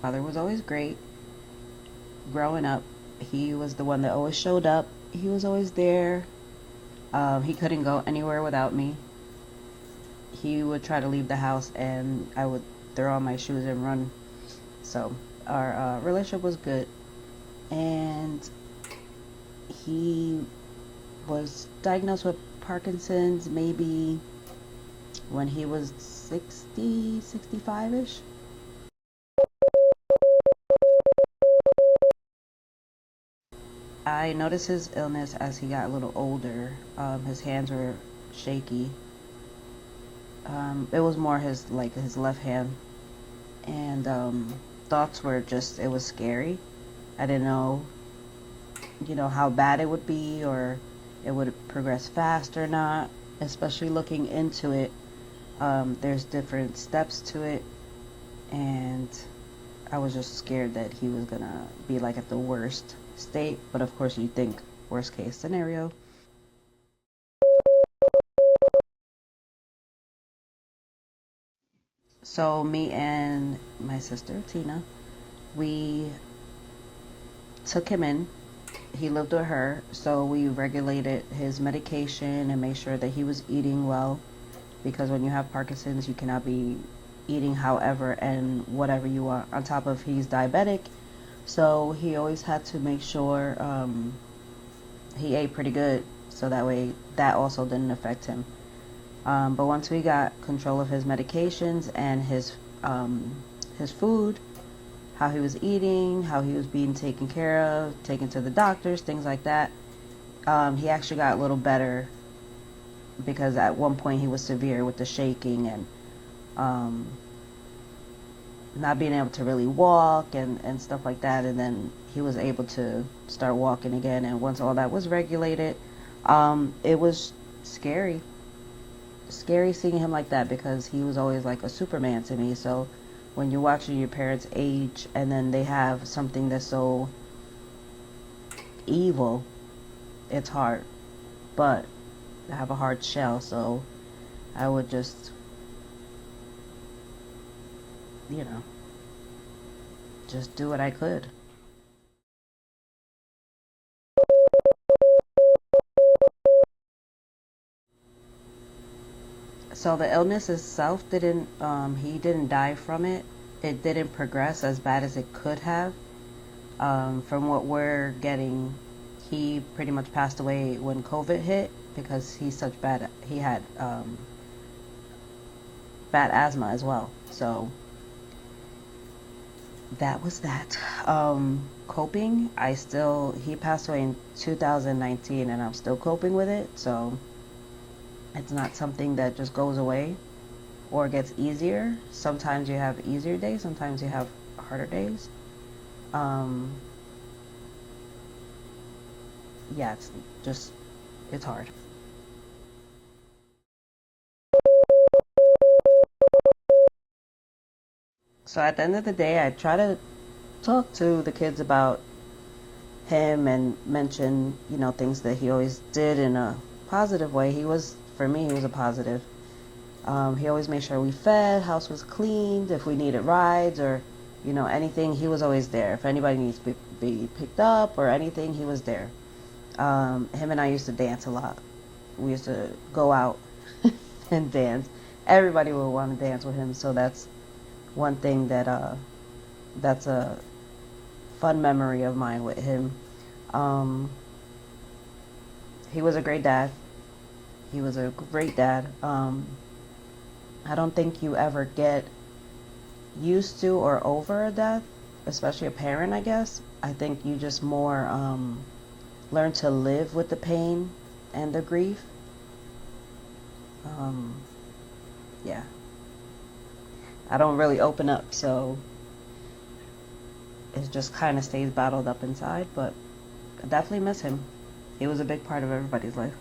Father was always great. Growing up, he was the one that always showed up. He was always there. He couldn't go anywhere without me. He would try to leave the house, and I would throw on my shoes and run. So our relationship was good. And he was diagnosed with Parkinson's maybe when he was 60, 65-ish. I noticed his illness as he got a little older. His hands were shaky. It was more his left hand, and thoughts were just, it was scary. I didn't know, how bad it would be, or it would progress fast or not. Especially looking into it, there's different steps to it, and I was just scared that he was gonna be like at the worst state. But of course, you think worst case scenario. So me and my sister Tina, we took him in. He lived with her, so we regulated his medication and made sure that he was eating well. Because when you have Parkinson's, you cannot be eating however and whatever you want. On top of he's diabetic, so he always had to make sure he ate pretty good, so that way that also didn't affect him. But once we got control of his medications and his food, how he was eating, how he was being taken care of, taken to the doctors, things like that, he actually got a little better, because at one point he was severe with the shaking and um, not being able to really walk and stuff like that. And then he was able to start walking again. And once all that was regulated, it was scary. Scary seeing him like that, because he was always like a Superman to me. So when you're watching your parents age and then they have something that's so evil, it's hard. But I have a hard shell, so I would just, you know, just do what I could. So the illness itself didn't, he didn't die from it. It didn't progress as bad as it could have. From what we're getting, he pretty much passed away when COVID hit, because he had bad asthma as well. So that was that. Coping, he passed away in 2019 and I'm still coping with it. So it's not something that just goes away or gets easier. Sometimes you have easier days, sometimes you have harder days. Um, yeah, it's just, it's hard. So at the end of the day, I try to talk to the kids about him and mention, things that he always did in a positive way. For me, he was a positive. He always made sure we fed, house was cleaned, if we needed rides or, anything, he was always there. If anybody needs to be picked up or anything, he was there. Him and I used to dance a lot. We used to go out and dance. Everybody would want to dance with him, so that's one thing that's a fun memory of mine with him. Um, he was a great dad. He was a great dad. I don't think you ever get used to or over a death, especially a parent, I guess. I think you just more learn to live with the pain and the grief. Um, yeah. I don't really open up, so it just kind of stays bottled up inside, but I definitely miss him. He was a big part of everybody's life.